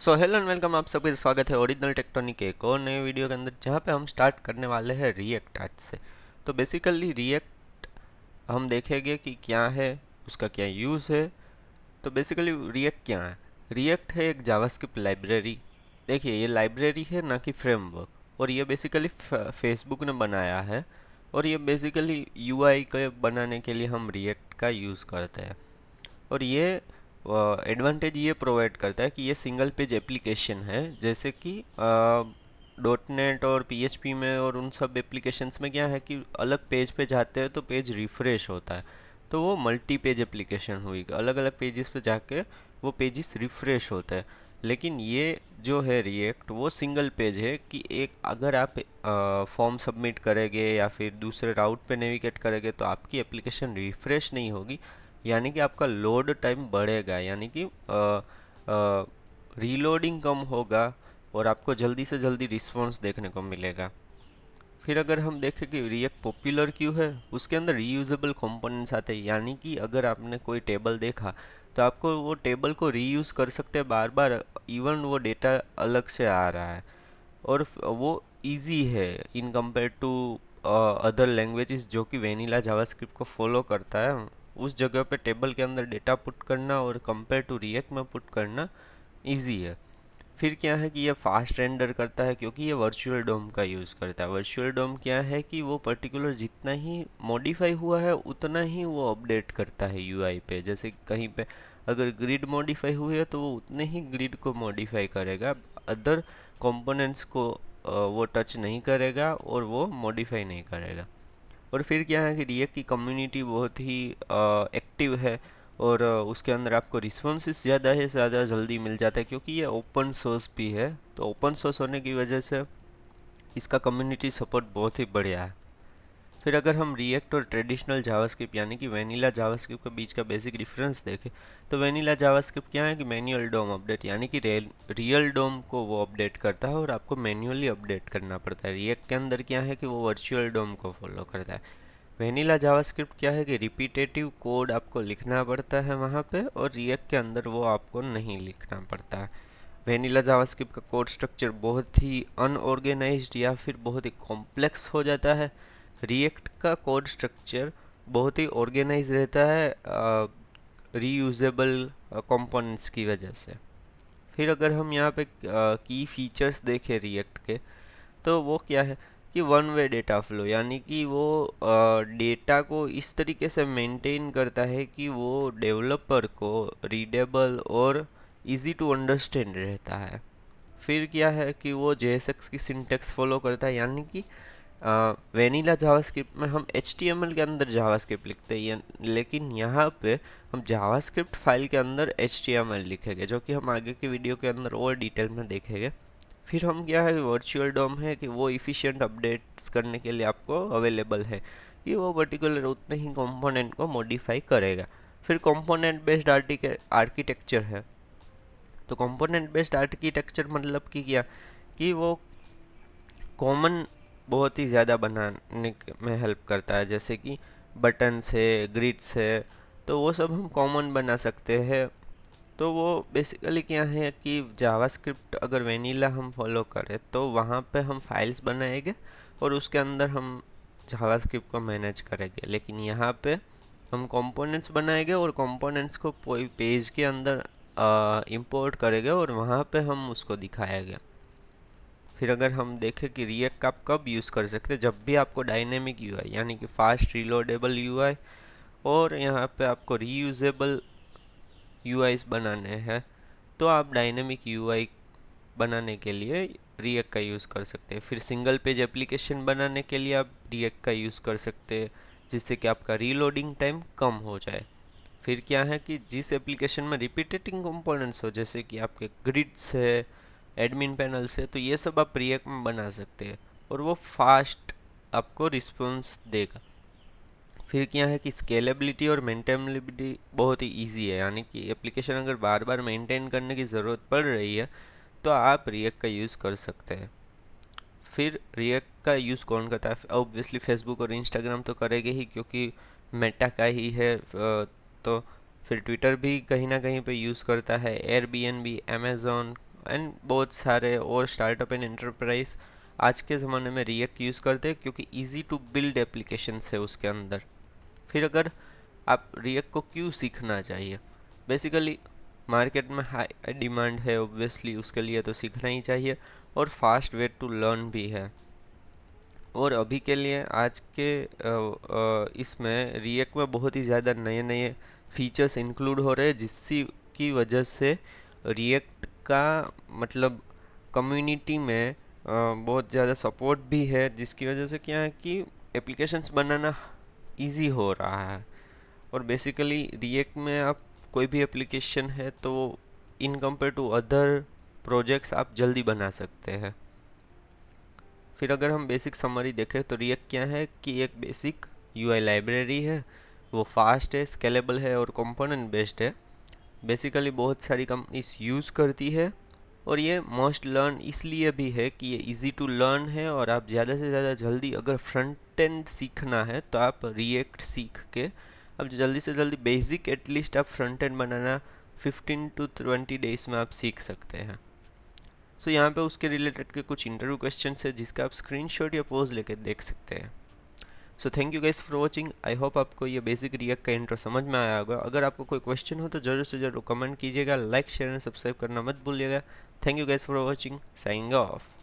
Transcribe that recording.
So hello and welcome, आप सबका स्वागत है ओरिजिनल टेक्टोनिक के एक और नए वीडियो के अंदर, जहाँ पे हम स्टार्ट करने वाले हैं रिएक्ट आज से। तो बेसिकली रिएक्ट हम देखेंगे कि क्या है, उसका क्या यूज़ है। तो बेसिकली रिएक्ट क्या है? रिएक्ट है एक जावास्क्रिप्ट लाइब्रेरी। देखिए, ये लाइब्रेरी है ना कि फ्रेमवर्क, और ये बेसिकली फेसबुक ने बनाया है। और ये बेसिकली यूआई के बनाने के लिए हम रिएक्ट का यूज़ करते हैं। और ये एडवांटेज ये प्रोवाइड करता है कि ये सिंगल पेज एप्लीकेशन है, जैसे कि डॉट नेट और पीएचपी में और उन सब एप्लीकेशंस में क्या है कि अलग पेज पे जाते हैं तो पेज रिफ्रेश होता है। तो वो मल्टी पेज एप्लीकेशन हुई, अलग अलग पेजेस पे जाके वो पेजेस रिफ्रेश होते हैं। लेकिन ये जो है रिएक्ट, वो सिंगल पेज है कि एक अगर आप फॉर्म सबमिट करेंगे या फिर दूसरे राउट पे नेविगेट करेंगे तो आपकी एप्लीकेशन रिफ्रेश नहीं होगी, यानी कि आपका लोड टाइम बढ़ेगा, यानी कि रीलोडिंग कम होगा और आपको जल्दी से जल्दी रिस्पॉन्स देखने को मिलेगा। फिर अगर हम देखें कि रिएक्ट पॉपुलर क्यों है, उसके अंदर रीयूजेबल कंपोनेंट्स आते हैं, यानी कि अगर आपने कोई टेबल देखा तो आपको वो टेबल को रीयूज़ कर सकते हैं बार बार, इवन वो डेटा अलग से आ रहा है। और वो इजी है in compare to other languages जो कि वेनिला जावास्क्रिप्ट को फॉलो करता है। उस जगह पे टेबल के अंदर डेटा पुट करना और कंपेयर टू रिएक्ट में पुट करना इजी है। फिर क्या है कि ये फास्ट रेंडर करता है, क्योंकि ये वर्चुअल डोम का यूज़ करता है। वर्चुअल डोम क्या है कि वो पर्टिकुलर जितना ही मॉडिफाई हुआ है उतना ही वो अपडेट करता है यूआई पे। जैसे कहीं पे अगर ग्रिड मॉडिफाई हुई है तो वो उतने ही ग्रिड को मॉडिफाई करेगा, अदर कंपोनेंट्स को वो टच नहीं करेगा और वो मॉडिफाई नहीं करेगा। और फिर क्या है कि रिएक्ट की कम्युनिटी बहुत ही एक्टिव है, और उसके अंदर आपको रिस्पॉन्सेस ज़्यादा है, ज़्यादा जल्दी मिल जाता है, क्योंकि ये ओपन सोर्स भी है। तो ओपन सोर्स होने की वजह से इसका कम्युनिटी सपोर्ट बहुत ही बढ़िया है। फिर अगर हम रिएक्ट और ट्रेडिशनल जावास्क्रिप्ट यानी कि वेनिला जावास्क्रिप्ट के बीच का बेसिक डिफरेंस देखें, तो वेनिला जावास्क्रिप्ट क्या है कि मैन्युअल डोम अपडेट, यानी कि रियल डोम को वो अपडेट करता है और आपको मैन्युअली अपडेट करना पड़ता है। रिएक्ट के अंदर क्या है कि वो वर्चुअल डोम को फॉलो करता है। वेनिला जावास्क्रिप्ट क्या है कि रिपीटेटिव कोड आपको लिखना पड़ता है वहाँ पे, और रिएक्ट के अंदर वो आपको नहीं लिखना पड़ता है। वेनिला जावास्क्रिप्ट का कोड स्ट्रक्चर बहुत ही अनऑर्गेनाइज्ड या फिर बहुत ही कॉम्प्लेक्स हो जाता है। रिएक्ट का कोड स्ट्रक्चर बहुत ही ऑर्गेनाइज रहता है रीयूजेबल कंपोनेंट्स की वजह से। फिर अगर हम यहाँ पे की फीचर्स देखें रिएक्ट के, तो वो क्या है कि वन वे डेटा फ्लो, यानी कि वो डेटा को इस तरीके से मेंटेन करता है कि वो डेवलपर को रीडेबल और इजी टू अंडरस्टैंड रहता है। फिर क्या है कि वो JSX की सिंटेक्स फॉलो करता है, यानी कि वेनिला जावास्क्रिप्ट में हम HTML के अंदर जावास्क्रिप्ट लिखते हैं, लेकिन यहाँ पे हम जावास्क्रिप्ट फाइल के अंदर HTML लिखेंगे, जो कि हम आगे के वीडियो के अंदर और डिटेल में देखेंगे। फिर हम क्या है, वर्चुअल डोम है कि वो इफ़िशिएंट अपडेट्स करने के लिए आपको अवेलेबल है, कि वो पर्टिकुलर उतने ही कंपोनेंट को मॉडिफाई करेगा। फिर कंपोनेंट बेस्ड आर्किटेक्चर है। तो कंपोनेंट बेस्ड आर्किटेक्चर मतलब कि क्या, कि वो कॉमन बहुत ही ज़्यादा बनाने में हेल्प करता है, जैसे कि बटन्स है, ग्रिड्स है, तो वो सब हम कॉमन बना सकते हैं। तो वो बेसिकली क्या है कि जावास्क्रिप्ट अगर वेनिला हम फॉलो करें तो वहाँ पे हम फाइल्स बनाएंगे और उसके अंदर हम जावास्क्रिप्ट को मैनेज करेंगे, लेकिन यहाँ पे हम कंपोनेंट्स बनाएंगे और कंपोनेंट्स को कोई पेज के अंदर इंपोर्ट करेंगे और वहाँ पे हम उसको दिखाएंगे। फिर अगर हम देखें कि रिएक्ट आप कब यूज़ कर सकते हैं, जब भी आपको डायनेमिक यूआई यानी कि फास्ट रीलोडेबल यूआई और यहाँ पे आपको रीयूजेबल यूआईज बनाने हैं, तो आप डायनेमिक यूआई बनाने के लिए रिएक्ट का यूज़ कर सकते हैं। फिर सिंगल पेज एप्लीकेशन बनाने के लिए आप रिएक्ट का यूज़ कर सकते हैं, जिससे कि आपका रीलोडिंग टाइम कम हो जाए। फिर क्या है कि जिस एप्लीकेशन में रिपीटेटिंग कंपोनेंट्स हो, जैसे कि आपके ग्रिड्स है, एडमिन पैनल्स है, तो ये सब आप रिएक्ट में बना सकते हैं और वो फास्ट आपको रिस्पॉन्स देगा। फिर क्या है कि स्केलेबिलिटी और मेंटेनेबिलिटी बहुत ही इजी है, यानी कि एप्लीकेशन अगर बार बार मेंटेन करने की ज़रूरत पड़ रही है तो आप रिएक्ट का यूज़ कर सकते हैं। फिर रिएक्ट का यूज़ कौन करता है? ऑब्वियसली फेसबुक और इंस्टाग्राम तो करेंगे ही, क्योंकि मेटा का ही है। तो फिर ट्विटर भी कहीं ना कहीं पे यूज़ करता है, एयरबीएनबी, अमेज़ॉन, एंड बहुत सारे और स्टार्टअप एंड एंटरप्राइज आज के ज़माने में रिएक्ट यूज़ करते हैं क्योंकि इजी टू बिल्ड एप्लीकेशंस है उसके अंदर। फिर अगर आप रिएक्ट को क्यों सीखना चाहिए, बेसिकली मार्केट में हाई डिमांड है ऑब्वियसली, उसके लिए तो सीखना ही चाहिए, और फास्ट वे टू लर्न भी है। और अभी के लिए आज के इसमें रिएक्ट में बहुत ही ज़्यादा नए नए फीचर्स इंक्लूड हो रहे हैं, जिसकी की वजह से रिएक्ट का मतलब कम्युनिटी में बहुत ज़्यादा सपोर्ट भी है, जिसकी वजह से क्या है कि एप्लीकेशंस बनाना इजी हो रहा है। और बेसिकली रिएक्ट में आप कोई भी एप्लीकेशन है तो in compare to other projects आप जल्दी बना सकते हैं। फिर अगर हम बेसिक समरी देखें तो रिएक्ट क्या है कि एक बेसिक यूआई लाइब्रेरी है, वो फास्ट है, स्केलेबल है और कंपोनेंट बेस्ड है। बेसिकली बहुत सारी कंपनीज यूज़ करती है, और ये मोस्ट लर्न इसलिए भी है कि ये इजी टू लर्न है, और आप ज़्यादा से ज़्यादा जल्दी अगर फ्रंट एंड सीखना है तो आप रिएक्ट सीख के अब जल्दी से जल्दी बेसिक एटलीस्ट आप front end banana 15 to 20 days में आप सीख सकते हैं। सो यहाँ पे उसके रिलेटेड के कुछ इंटरव्यू क्वेश्चन है जिसका आप स्क्रीनशॉट या पोज लेके देख सकते हैं। So thank you guys for watching. I hope आपको ये बेसिक रिएक्ट का इंट्रो समझ में आया होगा। अगर आपको कोई क्वेश्चन हो तो ज़रूर से ज़रूर कमेंट कीजिएगा, लाइक शेयर एंड सब्सक्राइब करना मत भूलिएगा। Thank you guys for watching, signing off.